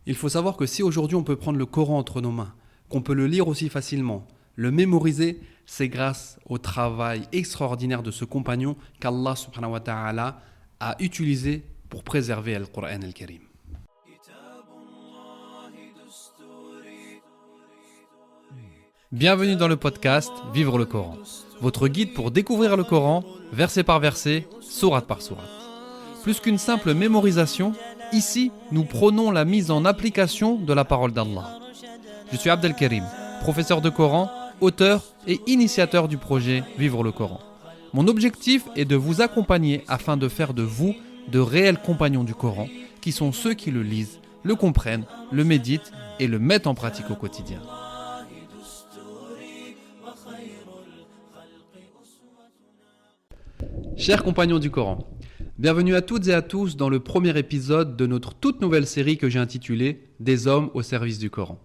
Il faut savoir que si aujourd'hui on peut prendre le Coran entre nos mains, qu'on peut le lire aussi facilement, le mémoriser, c'est grâce au travail extraordinaire de ce compagnon qu'Allah subhanahu wa ta'ala a utilisé pour préserver le Coran al-Karim. Bienvenue dans le podcast Vivre le Coran, votre guide pour découvrir le Coran, verset par verset, sourate par sourate. Plus qu'une simple mémorisation, ici, nous prônons la mise en application de la parole d'Allah. Je suis Abdelkarim, professeur de Coran, auteur et initiateur du projet Vivre le Coran. Mon objectif est de vous accompagner afin de faire de vous de réels compagnons du Coran, qui sont ceux qui le lisent, le comprennent, le méditent et le mettent en pratique au quotidien. Chers compagnons du Coran, bienvenue à toutes et à tous dans le premier épisode de notre toute nouvelle série que j'ai intitulée « Des hommes au service du Coran ».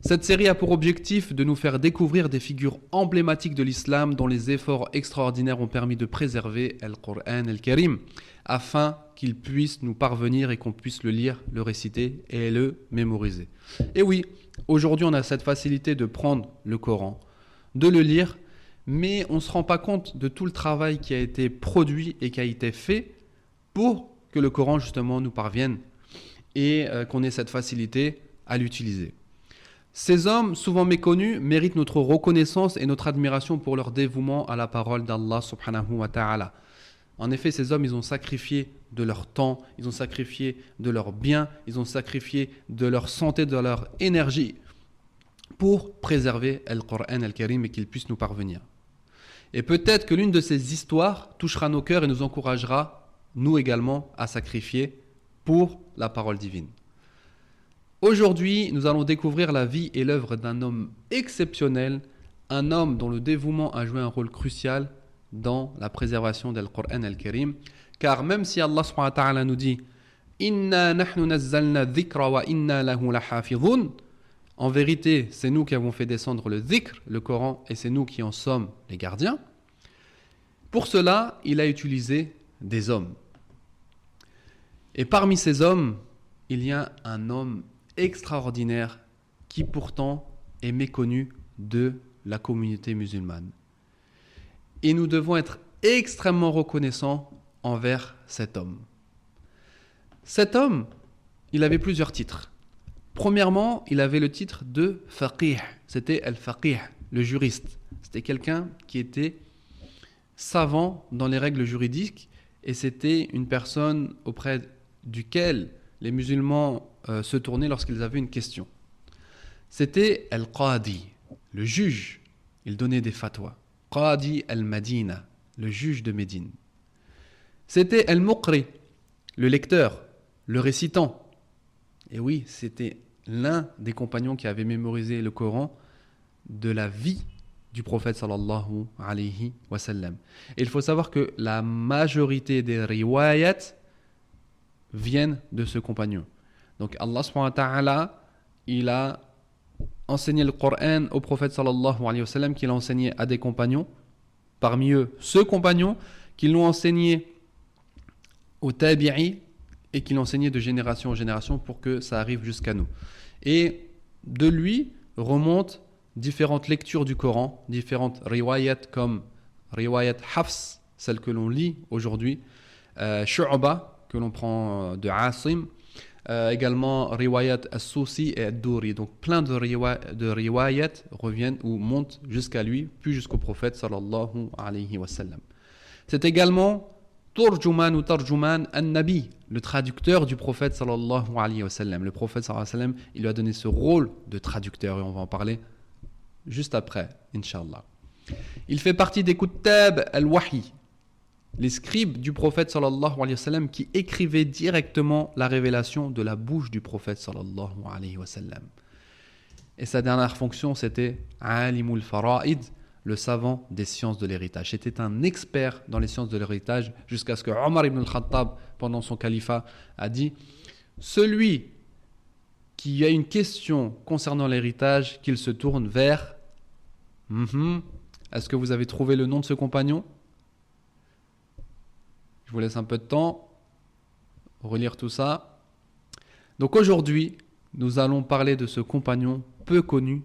Cette série a pour objectif de nous faire découvrir des figures emblématiques de l'islam dont les efforts extraordinaires ont permis de préserver le Coran al-Karim afin qu'il puisse nous parvenir et qu'on puisse le lire, le réciter et le mémoriser. Et oui, aujourd'hui on a cette facilité de prendre le Coran, de le lire, mais on ne se rend pas compte de tout le travail qui a été produit et qui a été fait pour que le Coran justement nous parvienne et qu'on ait cette facilité à l'utiliser. Ces hommes, souvent méconnus, méritent notre reconnaissance et notre admiration pour leur dévouement à la parole d'Allah subhanahu wa ta'ala. En effet, ces hommes, ils ont sacrifié de leur temps, ils ont sacrifié de leurs biens, ils ont sacrifié de leur santé, de leur énergie pour préserver le Coran al-Karim et qu'il puisse nous parvenir. Et peut-être que l'une de ces histoires touchera nos cœurs et nous encouragera, nous également, à sacrifier pour la parole divine. Aujourd'hui, nous allons découvrir la vie et l'œuvre d'un homme exceptionnel, un homme dont le dévouement a joué un rôle crucial dans la préservation du Coran al-Karim. Car même si Allah subhanahu wa ta'ala nous dit « Inna nahnu nazzalna dhikra wa inna lahu lahafidhun » en vérité, c'est nous qui avons fait descendre le dhikr, le Coran, et c'est nous qui en sommes les gardiens. Pour cela, il a utilisé des hommes. Et parmi ces hommes, il y a un homme extraordinaire qui pourtant est méconnu de la communauté musulmane. Et nous devons être extrêmement reconnaissants envers cet homme. Cet homme, il avait plusieurs titres. Premièrement, il avait le titre de faqih. C'était al-faqih, le juriste. C'était quelqu'un qui était savant dans les règles juridiques et c'était une personne auprès duquel les musulmans se tournaient lorsqu'ils avaient une question. C'était al-qadi, le juge. Il donnait des fatwas. Qadi al-Madina, le juge de Médine. C'était al-Muqri, le lecteur, le récitant. Et oui, c'était l'un des compagnons qui avait mémorisé le Coran de la vie du prophète sallallahu alayhi wa sallam. Et il faut savoir que la majorité des riwayat viennent de ce compagnon. Donc Allah subhanahu wa ta'ala, il a enseigné le Coran au prophète sallallahu alayhi wa sallam, qu'il a enseigné à des compagnons, parmi eux ce compagnon, qu'ils l'ont enseigné aux tabi'i, et qu'il enseignait de génération en génération pour que ça arrive jusqu'à nous. Et de lui remontent différentes lectures du Coran, différentes riwayat comme riwayat Hafs, celle que l'on lit aujourd'hui, Shu'ba, que l'on prend de Asim, également riwayat As-Susi et Ad-Duri. Donc plein de riwayat reviennent ou montent jusqu'à lui, puis jusqu'au prophète sallallahu alayhi wa sallam. C'est également Turjuman ou Tarjuman an-Nabi, le traducteur du prophète sallallahu alayhi wa sallam. Le prophète sallallahu alayhi wa sallam, il lui a donné ce rôle de traducteur et on va en parler juste après, Inch'Allah. Il fait partie des Kuttab al-Wahi, les scribes du prophète sallallahu alayhi wa sallam qui écrivaient directement la révélation de la bouche du prophète sallallahu alayhi wa sallam. Et sa dernière fonction, c'était Alimul Fara'id, le savant des sciences de l'héritage. C'était un expert dans les sciences de l'héritage jusqu'à ce que Omar ibn al-Khattab, pendant son califat, a dit « Celui qui a une question concernant l'héritage, qu'il se tourne vers... » Est-ce que vous avez trouvé le nom de ce compagnon ? Je vous laisse un peu de temps, relire tout ça. Donc aujourd'hui, nous allons parler de ce compagnon peu connu,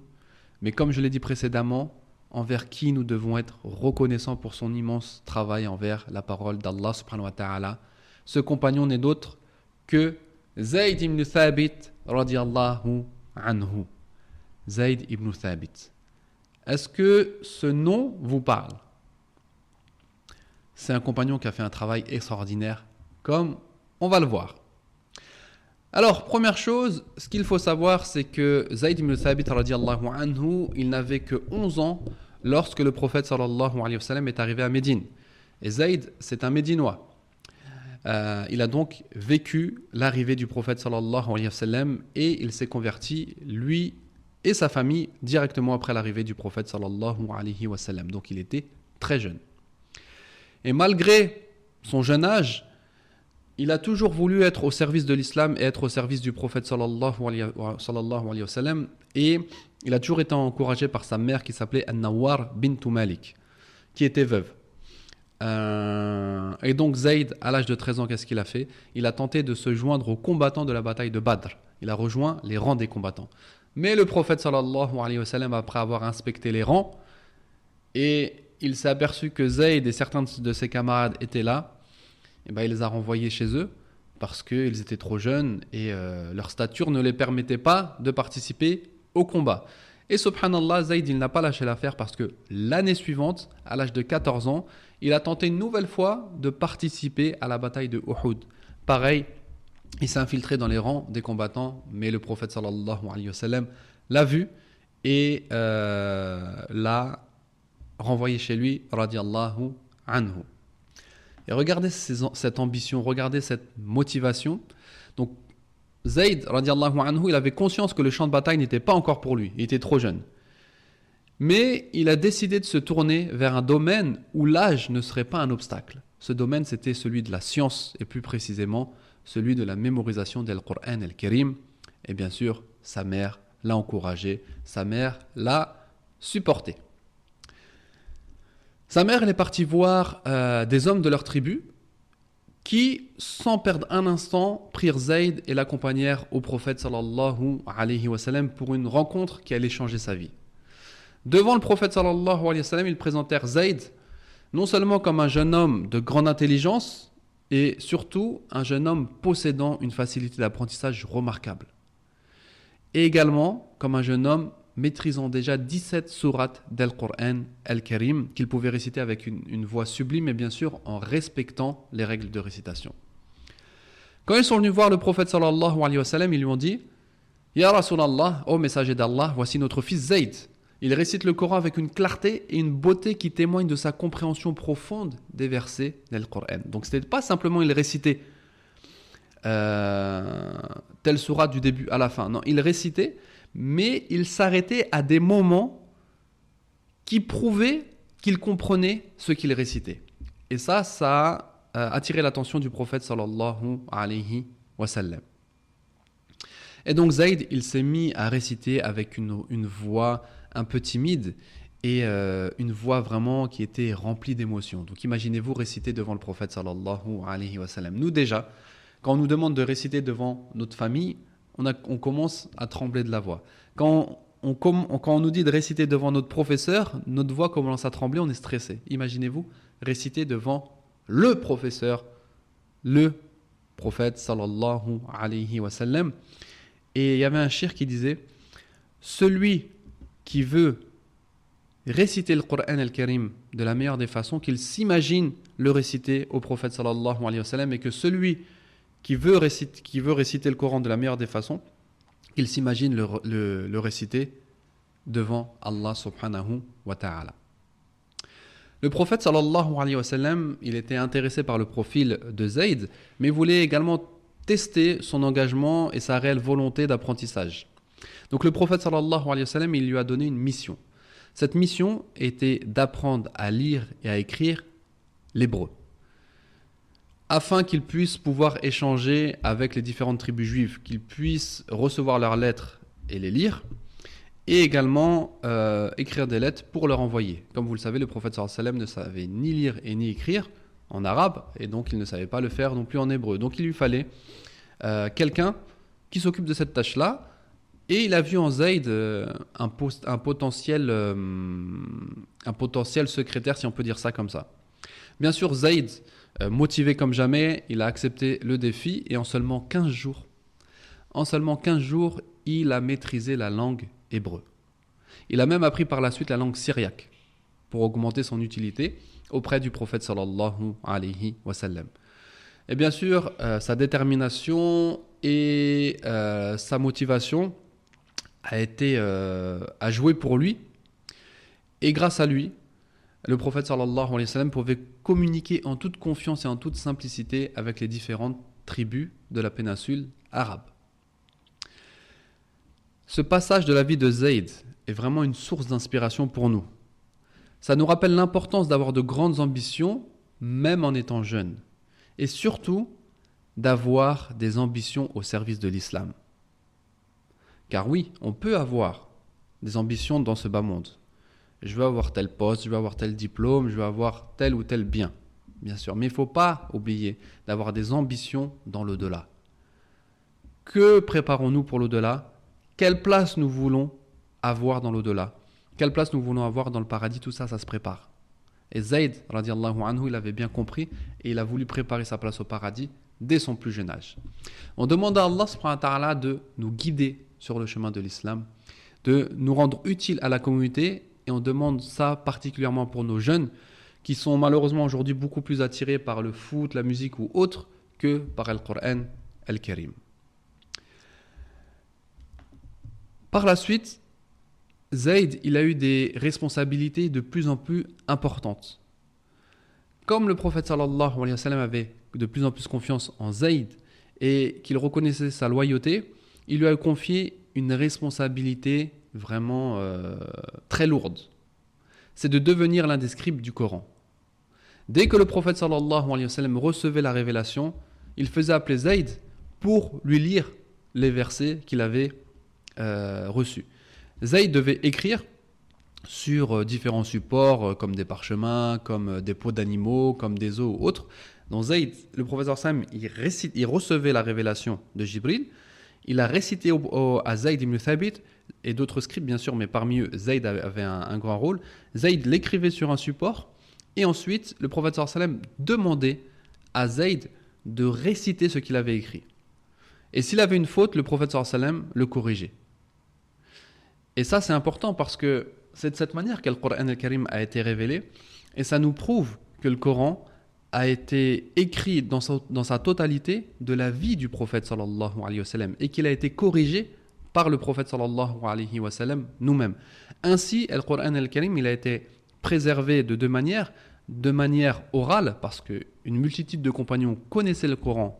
mais comme je l'ai dit précédemment, envers qui nous devons être reconnaissants pour son immense travail envers la parole d'Allah subhanahu wa ta'ala. Ce compagnon n'est d'autre que Zayd ibn Thabit radiyallahu anhu. Zayd ibn Thabit. Est-ce que ce nom vous parle? C'est un compagnon qui a fait un travail extraordinaire, comme on va le voir. Alors, première chose, ce qu'il faut savoir, c'est que Zayd ibn Thabit radiyallahu anhu, il n'avait que 11 ans lorsque le prophète sallallahu alayhi wa sallam est arrivé à Médine. Et Zayd, c'est un Médinois. Il a donc vécu l'arrivée du prophète sallallahu alayhi wa sallam et il s'est converti, lui et sa famille, directement après l'arrivée du prophète sallallahu alayhi wa sallam. Donc il était très jeune. Et malgré son jeune âge, il a toujours voulu être au service de l'islam et être au service du prophète sallallahu alayhi wa sallam. Et il a toujours été encouragé par sa mère qui s'appelait An-Nawwar bint Malik, qui était veuve. Et donc Zayd, à l'âge de 13 ans, qu'est-ce qu'il a fait? Il a tenté de se joindre aux combattants de la bataille de Badr. Il a rejoint les rangs des combattants. Mais le prophète sallallahu alayhi wa sallam, après avoir inspecté les rangs, et il s'est aperçu que Zayd et certains de ses camarades étaient là, et il les a renvoyés chez eux parce qu'ils étaient trop jeunes et leur stature ne les permettait pas de participer au combat. Et subhanallah, Zayd, il n'a pas lâché l'affaire parce que l'année suivante, à l'âge de 14 ans, il a tenté une nouvelle fois de participer à la bataille de Uhud. Pareil, il s'est infiltré dans les rangs des combattants, mais le prophète sallallahu alayhi wa sallam l'a vu et l'a renvoyé chez lui, radiyallahu anhu. Et regardez cette ambition, regardez cette motivation. Donc, Zayd, radiyallahu anhu, il avait conscience que le champ de bataille n'était pas encore pour lui, il était trop jeune. Mais il a décidé de se tourner vers un domaine où l'âge ne serait pas un obstacle. Ce domaine, c'était celui de la science, et plus précisément, celui de la mémorisation del Coran el-Karim. Et bien sûr, sa mère l'a encouragé, sa mère l'a supporté. Sa mère, elle est partie voir des hommes de leur tribu qui, sans perdre un instant, prirent Zayd et l'accompagnèrent au prophète sallallahu alayhi wa sallam pour une rencontre qui allait changer sa vie. Devant le prophète sallallahu alayhi wa sallam, ils présentèrent Zayd non seulement comme un jeune homme de grande intelligence, et surtout un jeune homme possédant une facilité d'apprentissage remarquable. Et également comme un jeune homme maîtrisant déjà 17 sourates d'Al-Qur'an Al-Karim qu'il pouvait réciter avec une voix sublime et bien sûr en respectant les règles de récitation. Quand ils sont venus voir le prophète sallallahu alayhi wa sallam, ils lui ont dit « Ya Rasulallah, ô messager d'Allah, voici notre fils Zayd. Il récite le Coran avec une clarté et une beauté qui témoignent de sa compréhension profonde des versets d'Al-Qur'an. » Donc ce n'était pas simplement il récitait telle sourate du début à la fin. Non, il récitait, mais il s'arrêtait à des moments qui prouvaient qu'il comprenait ce qu'il récitait. Et ça a attiré l'attention du prophète sallallahu alayhi wa sallam. Et donc Zayd, il s'est mis à réciter avec une voix un peu timide et une voix vraiment qui était remplie d'émotions. Donc imaginez-vous réciter devant le prophète sallallahu alayhi wa sallam. Nous déjà, quand on nous demande de réciter devant notre famille, on commence à trembler de la voix. Quand on nous dit de réciter devant notre professeur, notre voix commence à trembler, on est stressé. Imaginez-vous réciter devant le professeur, le prophète sallallahu alayhi wa sallam. Et il y avait un cheikh qui disait « Celui qui veut réciter le Coran al-Karim de la meilleure des façons, qu'il s'imagine le réciter au prophète sallallahu alayhi wa sallam, et que celui qui veut réciter le Coran de la meilleure des façons, qu'il s'imagine le réciter devant Allah subhanahu wa ta'ala. » Le prophète sallallahu alayhi wa sallam, il était intéressé par le profil de Zayd, mais voulait également tester son engagement et sa réelle volonté d'apprentissage. Donc le prophète sallallahu alayhi wa sallam, il lui a donné une mission. Cette mission était d'apprendre à lire et à écrire l'hébreu, afin qu'il puisse pouvoir échanger avec les différentes tribus juives, qu'il puisse recevoir leurs lettres et les lire, et également écrire des lettres pour leur envoyer. Comme vous le savez, le prophète sallallahu alayhi wa sallam ne savait ni lire et ni écrire en arabe, et donc il ne savait pas le faire non plus en hébreu. Donc il lui fallait quelqu'un qui s'occupe de cette tâche-là, Et il a vu en Zayd un potentiel secrétaire, si on peut dire ça comme ça. Bien sûr, Zayd, motivé comme jamais, il a accepté le défi et en seulement 15 jours, il a maîtrisé la langue hébreu. Il a même appris par la suite la langue syriaque pour augmenter son utilité auprès du prophète sallallahu alayhi wa sallam. Et bien sûr, sa détermination et sa motivation a joué pour lui. Et grâce à lui, le prophète sallallahu alayhi wa sallam pouvait communiquer en toute confiance et en toute simplicité avec les différentes tribus de la péninsule arabe. Ce passage de la vie de Zayd est vraiment une source d'inspiration pour nous. Ça nous rappelle l'importance d'avoir de grandes ambitions, même en étant jeune. Et surtout, d'avoir des ambitions au service de l'islam. Car oui, on peut avoir des ambitions dans ce bas monde. Je veux avoir tel poste, je veux avoir tel diplôme, je veux avoir tel ou tel bien, bien sûr. Mais il ne faut pas oublier d'avoir des ambitions dans l'au-delà. Que préparons-nous pour l'au-delà ? Quelle place nous voulons avoir dans l'au-delà ? Quelle place nous voulons avoir dans le paradis ? Tout ça, ça se prépare. Et Zayd, radiallahu anhu, il avait bien compris et il a voulu préparer sa place au paradis dès son plus jeune âge. On demande à Allah subhanahu wa ta'ala de nous guider sur le chemin de l'islam, de nous rendre utiles à la communauté, et on demande ça particulièrement pour nos jeunes qui sont malheureusement aujourd'hui beaucoup plus attirés par le foot, la musique ou autre que par le Coran al-Karim. Par la suite, Zayd, il a eu des responsabilités de plus en plus importantes. Comme le prophète sallallahu alayhi wa sallam avait de plus en plus confiance en Zayd et qu'il reconnaissait sa loyauté, il lui a confié une responsabilité vraiment très lourde. C'est de devenir l'un des scribes du Coran. Dès que le prophète sallallahu alayhi wa sallam recevait la révélation, il faisait appeler Zayd pour lui lire les versets qu'il avait reçus. Zayd devait écrire sur différents supports comme des parchemins, comme des peaux d'animaux, comme des os ou autres. Donc Zayd, le prophète sallam, il recevait la révélation de Jibril. Il a récité à Zayd ibn Thabit et d'autres scribes bien sûr, mais parmi eux, Zayd avait un grand rôle. Zayd l'écrivait sur un support et ensuite le prophète sallam demandait à Zayd de réciter ce qu'il avait écrit. Et s'il avait une faute, le prophète sallam le corrigeait. Et ça c'est important parce que c'est de cette manière que le Coran al-Karim a été révélé et ça nous prouve que le Coran a été écrit dans sa totalité de la vie du prophète sallallahu alayhi wa sallam et qu'il a été corrigé par le prophète sallallahu alayhi wa sallam nous-mêmes. Ainsi, le Coran al-Karim il a été préservé de deux manières. De manière orale, parce qu'une multitude de compagnons connaissaient le Coran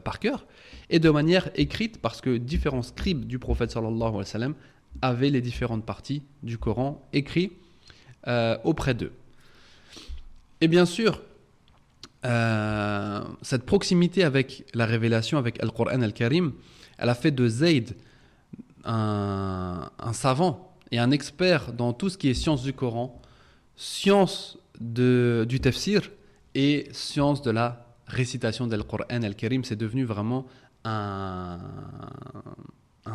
par cœur, et de manière écrite, parce que différents scribes du prophète sallallahu alayhi wa sallam avaient les différentes parties du Coran écrites auprès d'eux. Et bien sûr, cette proximité avec la révélation, avec le Coran al-Karim, elle a fait de Zayd un savant et un expert dans tout ce qui est science du Coran, science du tafsir et science de la récitation du Coran al-Karim. C'est devenu vraiment un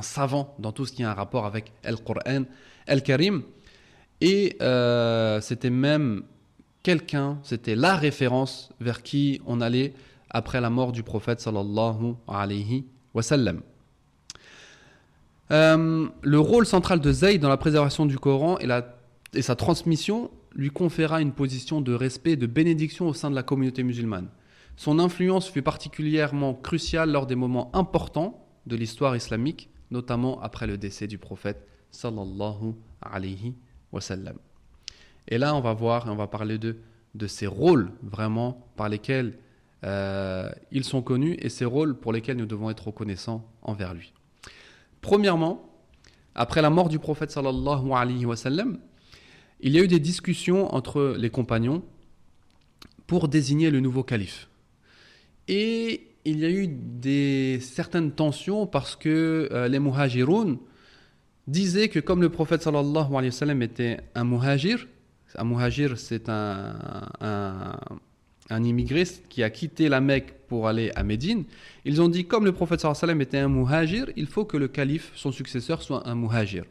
savant dans tout ce qui a un rapport avec le Coran al-Karim. Et c'était même c'était la référence vers qui on allait après la mort du prophète sallallahu alayhi wa sallam. Le rôle central de Zayd dans la préservation du Coran et sa transmission lui conféra une position de respect et de bénédiction au sein de la communauté musulmane. Son influence fut particulièrement cruciale lors des moments importants de l'histoire islamique, notamment après le décès du prophète sallallahu alayhi wa sallam. Et là, on va parler de ces rôles vraiment par lesquels ils sont connus et ces rôles pour lesquels nous devons être reconnaissants envers lui. Premièrement, après la mort du prophète sallallahu alayhi wa sallam, il y a eu des discussions entre les compagnons pour désigner le nouveau calife. Et il y a eu certaines tensions parce que les muhajiroun disaient que comme le prophète sallallahu alayhi wa sallam était un muhajir, c'est un un immigré qui a quitté la Mecque pour aller à Médine, ils ont dit, comme le prophète sallallahu alayhi wa sallam était un muhajir, il faut que le calife, son successeur, soit un muhajir.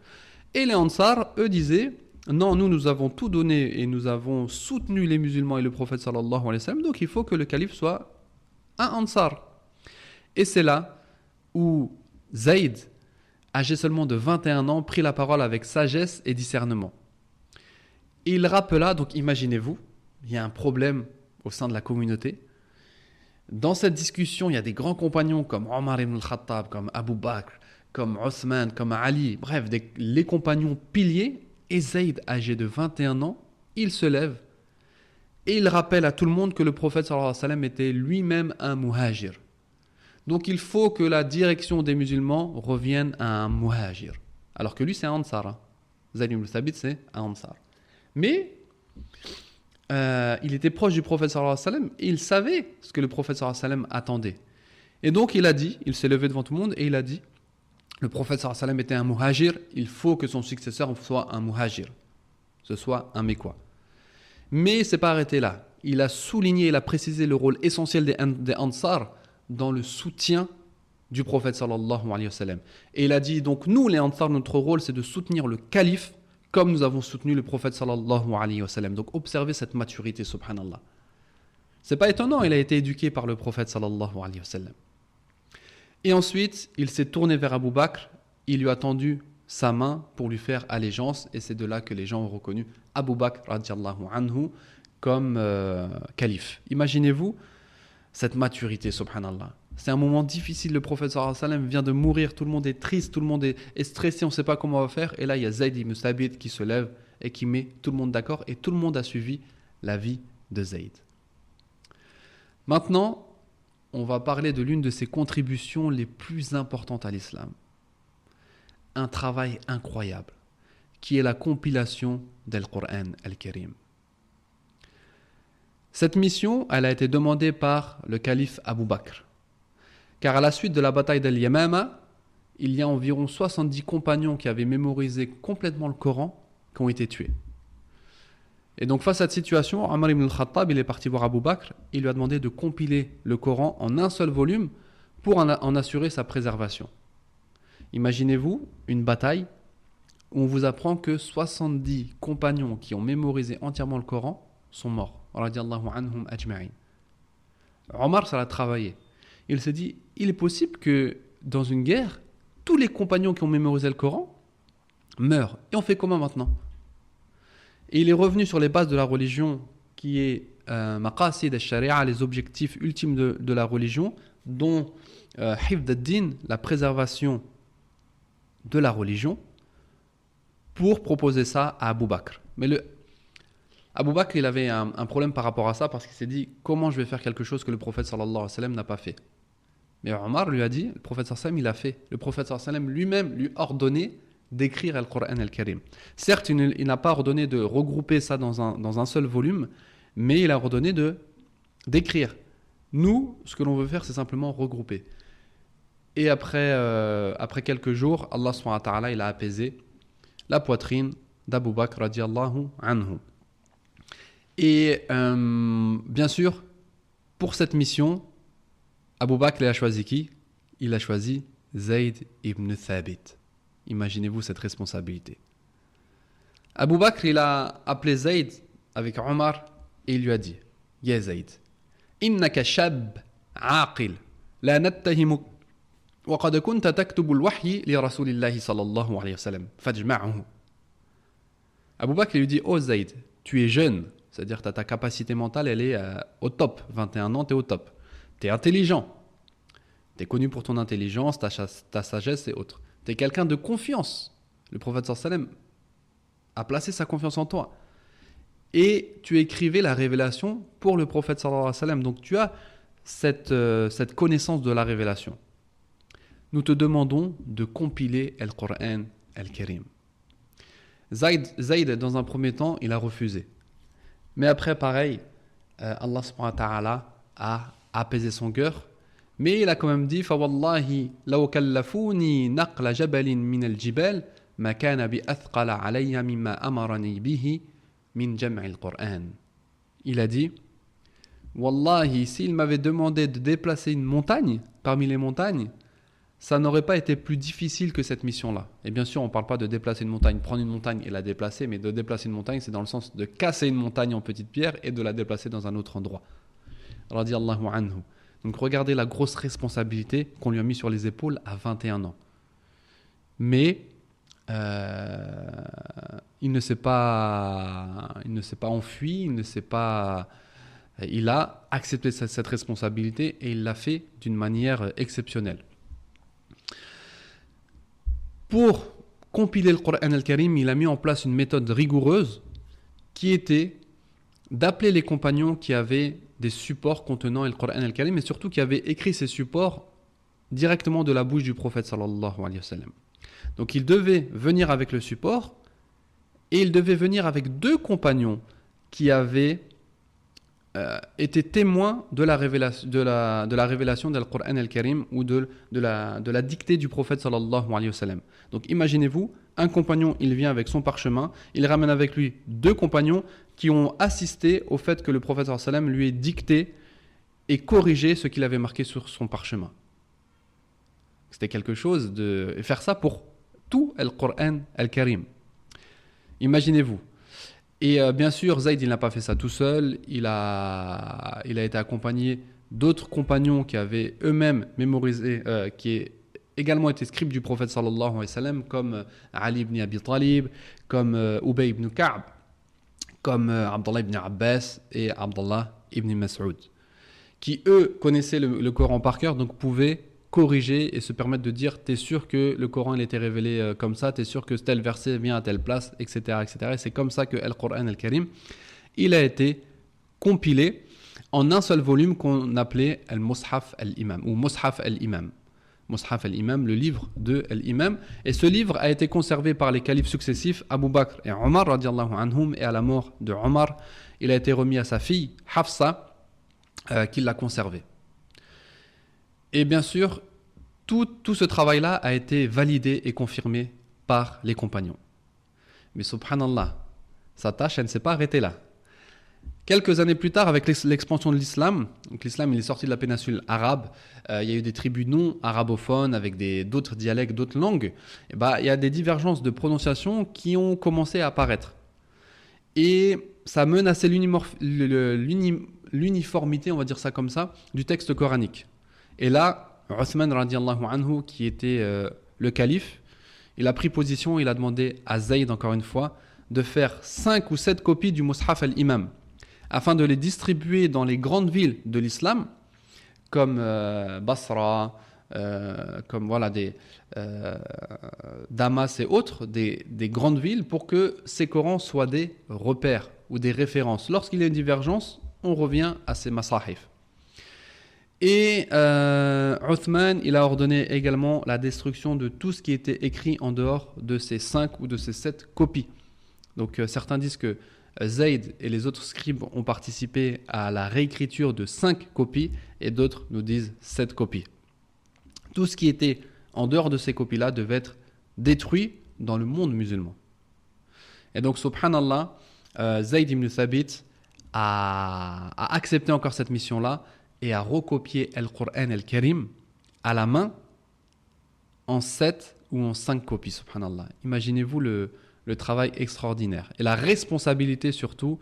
Et les Ansar, eux, disaient, non, nous avons tout donné et nous avons soutenu les musulmans et le prophète sallallahu alayhi wa sallam, donc il faut que le calife soit un Ansar. Et c'est là où Zayd, âgé seulement de 21 ans, prit la parole avec sagesse et discernement. Et il rappela, donc imaginez-vous, il y a un problème au sein de la communauté. Dans cette discussion, il y a des grands compagnons comme Omar ibn al-Khattab, comme Abu Bakr, comme Othman, comme Ali, bref, les compagnons piliers. Et Zayd, âgé de 21 ans, il se lève et il rappelle à tout le monde que le prophète sallallahu alayhi wa sallam était lui-même un muhajir. Donc il faut que la direction des musulmans revienne à un muhajir. Alors que lui, c'est un ansar. Zayd ibn Thabit, c'est un ansar. Mais il était proche du prophète sallallahu alayhi wa sallam et il savait ce que le prophète sallallahu alayhi wa sallam attendait. Et donc il s'est levé devant tout le monde et il a dit, le prophète sallallahu alayhi wa sallam était un muhajir, il faut que son successeur soit un muhajir, ce soit un Mécois. Mais il ne s'est pas arrêté là. Il a souligné, il a précisé le rôle essentiel des Ansar dans le soutien du prophète sallallahu alayhi wa sallam. Et il a dit, donc nous les Ansar, notre rôle c'est de soutenir le calife comme nous avons soutenu le prophète sallallahu alayhi wa sallam. Donc observez cette maturité, subhanallah. C'est pas étonnant, il a été éduqué par le prophète sallallahu alayhi wa sallam. Et ensuite, il s'est tourné vers Abu Bakr, il lui a tendu sa main pour lui faire allégeance, et c'est de là que les gens ont reconnu Abu Bakr radiallahu anhu comme calife. Imaginez-vous cette maturité, subhanallah. C'est un moment difficile, le prophète sallallahu alayhi wa sallam vient de mourir, tout le monde est triste, tout le monde est stressé, on ne sait pas comment on va faire, et là il y a Zayd ibn Thabit qui se lève et qui met tout le monde d'accord, et tout le monde a suivi la vie de Zayd. Maintenant, on va parler de l'une de ses contributions les plus importantes à l'islam. Un travail incroyable, qui est la compilation del Coran al-Karim. Cette mission, elle a été demandée par le calife Abu Bakr. Car à la suite de la bataille d'Al-Yamama, il y a environ 70 compagnons qui avaient mémorisé complètement le Coran, qui ont été tués. Et donc face à cette situation, Omar ibn al-Khattab, il est parti voir Abu Bakr, il lui a demandé de compiler le Coran en un seul volume pour en assurer sa préservation. Imaginez-vous une bataille où on vous apprend que 70 compagnons qui ont mémorisé entièrement le Coran sont morts. Radiallahu anhum ajma'in. Omar, ça l'a travaillé. Il s'est dit, il est possible que dans une guerre, tous les compagnons qui ont mémorisé le Coran meurent. Et on fait comment maintenant ? Et il est revenu sur les bases de la religion qui est maqasid al-sharia, les objectifs ultimes de la religion, dont hifd ad-din, la préservation de la religion, pour proposer ça à Abu Bakr. Mais Abu Bakr, il avait un problème par rapport à ça, parce qu'il s'est dit, comment je vais faire quelque chose que le prophète sallallahu alayhi wa sallam n'a pas fait ? Mais Omar lui a dit, le prophète sallallahu alayhi wa sallam, il a fait. Le prophète sallallahu alayhi wa sallam lui-même lui ordonnait d'écrire le Coran al-Karim. Certes, il n'a pas ordonné de regrouper ça dans un seul volume, mais il a ordonné d'écrire. Nous, ce que l'on veut faire, c'est simplement regrouper. Et après quelques jours, Allah subhanahu wa ta'ala, il a apaisé la poitrine d'Abu Bakr radiallahu anhu. Et bien sûr, pour cette mission, Abu Bakr, il a choisi qui ? Il a choisi Zayd ibn Thabit. Imaginez-vous cette responsabilité. Abu Bakr, il a appelé Zayd avec Omar et il lui a dit, Ya Zayd, innaka shab aqil, la nattahimuk, wa qad kunta taktubu al-wahyi li rasulillahi sallallahu alayhi wa sallam, fajma'uhu. Abu Bakr lui dit, oh Zayd, tu es jeune, c'est-à-dire que ta capacité mentale, elle est au top, 21 ans, tu es au top. Tu es intelligent, tu es connu pour ton intelligence, ta sagesse et autres. Tu es quelqu'un de confiance. Le prophète sallallahu alayhi wa sallam a placé sa confiance en toi. Et tu écrivais la révélation pour le prophète sallallahu alayhi wa sallam. Donc tu as cette connaissance de la révélation. Nous te demandons de compiler le Coran al-Karim. Zayd, dans un premier temps, il a refusé. Mais après, pareil, Allah subhanahu wa ta'ala a apaisé son cœur. Mais il a quand même dit فَوَاللَّهِ لَوْ كَلَّفُونِي نَقْلَ جَبَلٍ مِنَ الْجِبَالِ مَا كَانَ بِأَثْقَلَ عَلَيَّ مِمَّا أَمَرَنِي بِهِ مِنْ جَمْعِ الْقُرْآنِ. Il a dit, Wallahi, s'il m'avait demandé de déplacer une montagne parmi les montagnes, ça n'aurait pas été plus difficile que cette mission-là. Et bien sûr, on ne parle pas de déplacer une montagne, prendre une montagne et la déplacer, mais de déplacer une montagne, c'est dans le sens de casser une montagne en petites pierres et de la déplacer dans un autre endroit. Radiyallahu anhu. Donc regardez la grosse responsabilité qu'on lui a mis sur les épaules à 21 ans. Mais il ne s'est pas enfui, il a accepté cette responsabilité et il l'a fait d'une manière exceptionnelle. Pour compiler le Coran al-Karim, il a mis en place une méthode rigoureuse qui était d'appeler les compagnons qui avaient des supports contenant le Coran al-Karim et surtout qui avaient écrit ces supports directement de la bouche du prophète sallallahu alayhi wa sallam. Donc il devait venir avec le support et il devait venir avec 2 compagnons qui avaient été témoins de la révélation de Coran al-Karim ou de la dictée du prophète sallallahu alayhi wa sallam. Donc imaginez-vous, un compagnon, il vient avec son parchemin, il ramène avec lui 2 compagnons qui ont assisté au fait que le prophète sallallahu alayhi wa sallam lui ait dicté et corrigé ce qu'il avait marqué sur son parchemin. C'était quelque chose de faire ça pour tout le Coran al-Karim. Imaginez-vous. Et bien sûr, Zayd, il n'a pas fait ça tout seul. Il a été accompagné d'autres compagnons qui avaient eux-mêmes mémorisé, qui également été scribes du prophète sallallahu alayhi wa sallam, comme Ali ibn Abi Talib, comme Ubay ibn Ka'b, comme Abdullah ibn Abbas et Abdullah ibn Mas'ud, qui eux connaissaient le Coran par cœur, donc pouvaient corriger et se permettre de dire t'es sûr que le Coran il était révélé comme ça, t'es sûr que tel verset vient à telle place, etc. etc. Et c'est comme ça que le Coran al-Karim il a été compilé en un seul volume qu'on appelait al-Mushaf al-Imam ou Mushaf al-Imam. Mushaf al-Imam, le livre de l'imam. Et ce livre a été conservé par les califes successifs Abu Bakr et Omar radiallahu anhum, et à la mort de Omar, il a été remis à sa fille Hafsa qui l'a conservé. Et bien sûr, tout ce travail-là a été validé et confirmé par les compagnons. Mais subhanallah, sa tâche, elle ne s'est pas arrêtée là. Quelques années plus tard, avec l'expansion de l'islam, donc l'islam il est sorti de la péninsule arabe, il y a eu des tribus non arabophones avec d'autres dialectes, d'autres langues, et il y a des divergences de prononciation qui ont commencé à apparaître. Et ça menaçait l'uniformité, on va dire ça comme ça, du texte coranique. Et là, Uthman radiallahu anhu, qui était le calife, il a pris position, il a demandé à Zayd, encore une fois, de faire 5 ou 7 copies du Mushaf al-Imam, afin de les distribuer dans les grandes villes de l'islam, comme Basra, comme voilà, Damas et autres, des grandes villes, pour que ces Corans soient des repères ou des références. Lorsqu'il y a une divergence, on revient à ces masahif. Et Uthman, il a ordonné également la destruction de tout ce qui était écrit en dehors de ces 5 ou de ces 7 copies. Donc certains disent que Zayd et les autres scribes ont participé à la réécriture de 5 copies et d'autres nous disent 7 copies. Tout ce qui était en dehors de ces copies-là devait être détruit dans le monde musulman. Et donc, subhanallah, Zayd ibn Thabit a accepté encore cette mission-là et a recopié le Coran al-Karim à la main en 7 ou en 5 copies, subhanallah. Imaginez-vous le travail extraordinaire et la responsabilité surtout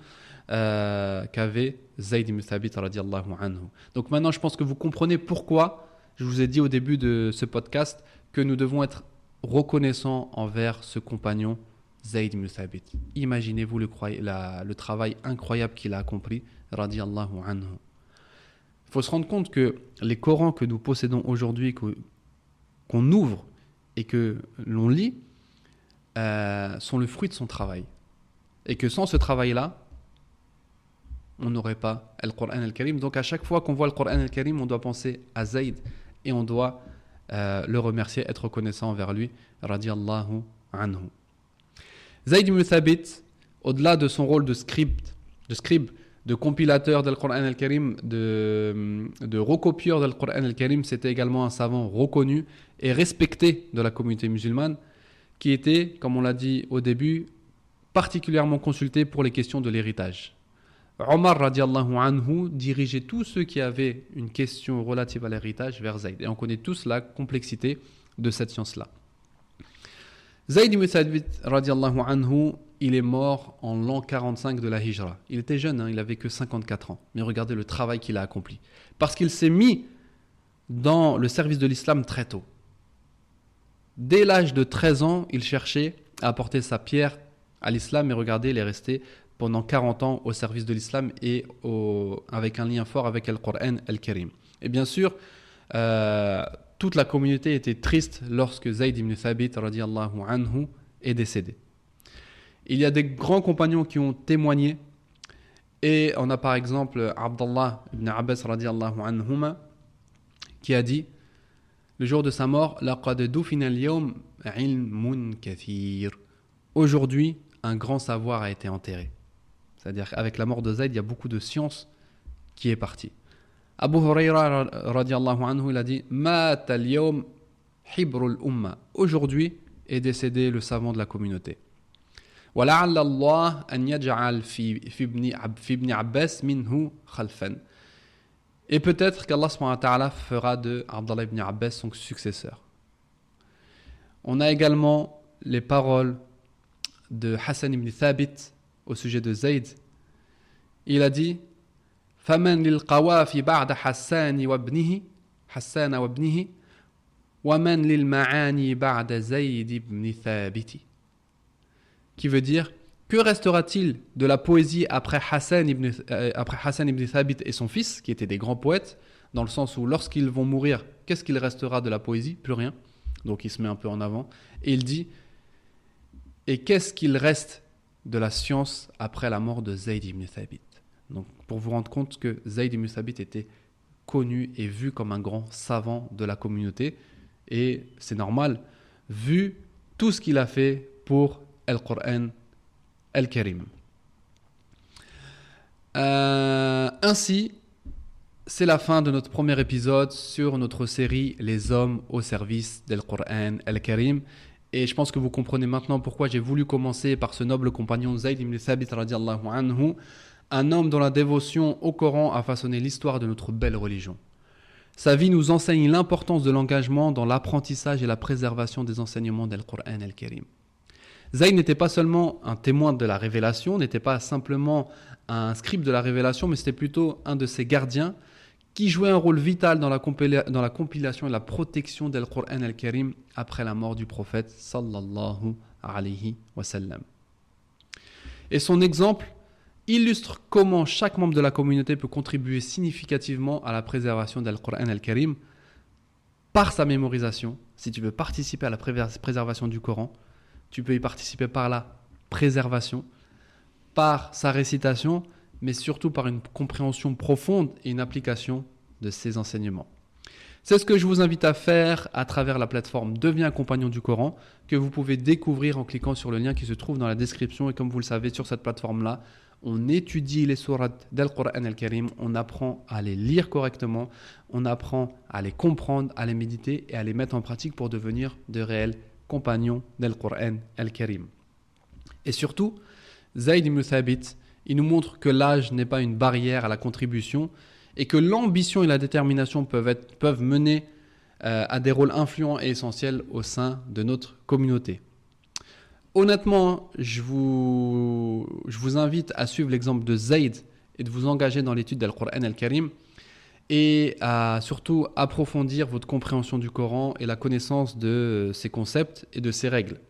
qu'avait Zayd ibn Thabit radiallahu anhu. Donc maintenant, je pense que vous comprenez pourquoi je vous ai dit au début de ce podcast que nous devons être reconnaissants envers ce compagnon Zayd ibn Thabit. Imaginez-vous le travail incroyable qu'il a accompli radiallahu anhu. Il faut se rendre compte que les Corans que nous possédons aujourd'hui, qu'on ouvre et que l'on lit, sont le fruit de son travail. Et que sans ce travail-là, on n'aurait pas le Coran al-Karim. Donc à chaque fois qu'on voit le Coran al-Karim, on doit penser à Zayd et on doit le remercier, être reconnaissant envers lui. Radiallahu anhu. Zayd ibn Thabit, au-delà de son rôle de scribe, de compilateur del Coran al-Karim, de recopieur del Coran al-Karim, c'était également un savant reconnu et respecté de la communauté musulmane, qui était, comme on l'a dit au début, particulièrement consulté pour les questions de l'héritage. Omar radiallahu anhu dirigeait tous ceux qui avaient une question relative à l'héritage vers Zayd. Et on connaît tous la complexité de cette science-là. Zayd ibn Thabit radiallahu anhu, il est mort en l'an 45 de la Hijra. Il était jeune, il n'avait que 54 ans. Mais regardez le travail qu'il a accompli. Parce qu'il s'est mis dans le service de l'islam très tôt. Dès l'âge de 13 ans, il cherchait à apporter sa pierre à l'islam. Et regardez, il est resté pendant 40 ans au service de l'islam et avec un lien fort avec le Coran al-Karim. Et bien sûr, toute la communauté était triste lorsque Zayd ibn Thabit radiallahu anhu est décédé. Il y a des grands compagnons qui ont témoigné et on a par exemple Abdallah ibn Abbas radiallahu anhuma qui a dit le jour de sa mort laqad dufina al-yawm ilmun kathir. Aujourd'hui, un grand savoir a été enterré. C'est-à-dire qu'avec la mort de Zayd, il y a beaucoup de science qui est partie. Abu Huraira radiallahu anhu, il a dit Mat al-yawm hibrul umma. Aujourd'hui est décédé le savant de la communauté. وَلَعَلَّ اللَّهَ أَنْ يَجْعَلْ فِي ابْنِ عَبَّاسٍ مِنْهُ خَلْفًا. Et peut-être qu'Allah subhanahu wa ta'ala fera de Abdallah ibn Abbas son successeur. On a également les paroles de Hassan ibn Thabit au sujet de Zayd. Il a dit فَمَنْ لِلْقَوَافِ بَعْدَ حَسَّانِ وَابْنِهِ وَمَنْ لِلْمَعَانِ بَعْدَ زَيْدِ ibn ثَابِتِ. Qui veut dire, que restera-t-il de la poésie après Hassan ibn Thabit et son fils, qui étaient des grands poètes, dans le sens où lorsqu'ils vont mourir, qu'est-ce qu'il restera de la poésie? Plus rien. Donc il se met un peu en avant. Et il dit, et qu'est-ce qu'il reste de la science après la mort de Zayd ibn Thabit? Donc pour vous rendre compte que Zayd ibn Thabit était connu et vu comme un grand savant de la communauté. Et c'est normal, vu tout ce qu'il a fait pour Al-Qur'an Al-Karim. Ainsi, c'est la fin de notre premier épisode sur notre série Les hommes au service d'Al-Qur'an Al-Karim. Et je pense que vous comprenez maintenant pourquoi j'ai voulu commencer par ce noble compagnon Zayd ibn Thabit radiallahu anhu, un homme dont la dévotion au Coran a façonné l'histoire de notre belle religion. Sa vie nous enseigne l'importance de l'engagement dans l'apprentissage et la préservation des enseignements d'Al-Qur'an Al-Karim. Zayd n'était pas seulement un témoin de la révélation, n'était pas simplement un scribe de la révélation, mais c'était plutôt un de ses gardiens qui jouait un rôle vital dans la compilation et la protection d'Al-Qur'an Al-Karim après la mort du prophète sallallahu alayhi wa sallam. Et son exemple illustre comment chaque membre de la communauté peut contribuer significativement à la préservation d'Al-Qur'an Al-Karim par sa mémorisation. Si tu veux participer à la préservation du Coran, tu peux y participer par la préservation, par sa récitation, mais surtout par une compréhension profonde et une application de ses enseignements. C'est ce que je vous invite à faire à travers la plateforme Deviens un compagnon du Coran, que vous pouvez découvrir en cliquant sur le lien qui se trouve dans la description. Et comme vous le savez, sur cette plateforme-là, on étudie les sourates d'Al-Qur'an Al-Karim, on apprend à les lire correctement, on apprend à les comprendre, à les méditer et à les mettre en pratique pour devenir de réels compagnons d'Al-Qur'an Al-Karim. Et surtout, Zayd ibn Thabit, il nous montre que l'âge n'est pas une barrière à la contribution et que l'ambition et la détermination peuvent mener à des rôles influents et essentiels au sein de notre communauté. Honnêtement, je vous invite à suivre l'exemple de Zayd et de vous engager dans l'étude d'Al-Qur'an Al-Karim et à surtout approfondir votre compréhension du Coran et la connaissance de ses concepts et de ses règles.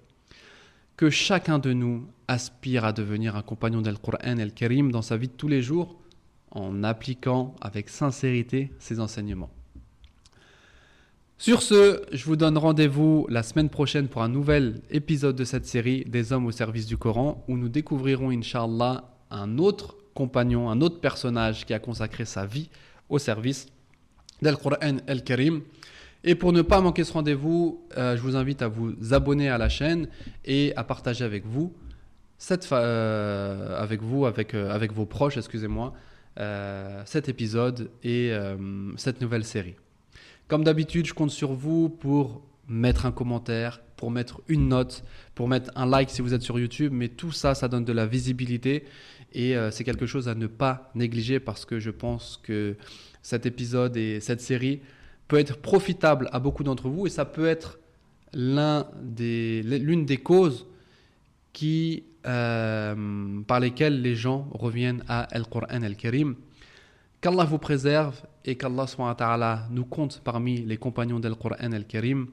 Que chacun de nous aspire à devenir un compagnon d'Al-Qur'an Al-Karim dans sa vie de tous les jours en appliquant avec sincérité ses enseignements. Sur ce, je vous donne rendez-vous la semaine prochaine pour un nouvel épisode de cette série des hommes au service du Coran où nous découvrirons, Inch'Allah, un autre compagnon, un autre personnage qui a consacré sa vie au service d'Al-Qur'an Al-Karim. Et pour ne pas manquer ce rendez-vous, je vous invite à vous abonner à la chaîne et à partager avec vous, avec vos proches, cet épisode et cette nouvelle série. Comme d'habitude, je compte sur vous pour mettre un commentaire, pour mettre une note, pour mettre un like si vous êtes sur YouTube. Mais tout ça, ça donne de la visibilité et c'est quelque chose à ne pas négliger parce que je pense que cet épisode et cette série peut être profitable à beaucoup d'entre vous et ça peut être l'une des causes par lesquelles les gens reviennent à Al-Qur'an Al-Karim. Qu'Allah vous préserve et qu'Allah subhanahu wa ta'ala nous compte parmi les compagnons d'Al-Qur'an Al-Karim.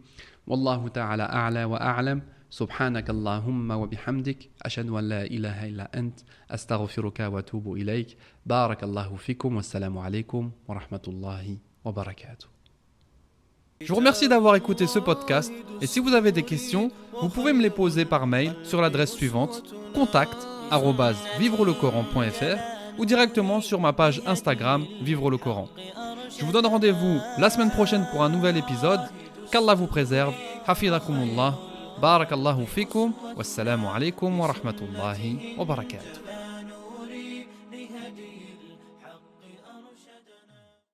Wallahu ta'ala a'la wa a'lam. سبحانك اللهم وبحمدك أشهد أن لا إله إلا أنت أستغفرك وأتوب إليك بارك الله فيكم والسلام عليكم ورحمة الله وبركاته. Je vous remercie d'avoir écouté ce podcast et si vous avez des questions, vous pouvez me les poser par mail sur l'adresse suivante contact@vivrelecoran.fr ou directement sur ma page Instagram Vivre le Coran. Je vous donne rendez-vous la semaine prochaine pour un nouvel épisode. Qu'Allah vous préserve. Hafizakumullah. Barakallahu fikum. Wassalamu alaikum wa rahmatullahi wa barakatuh.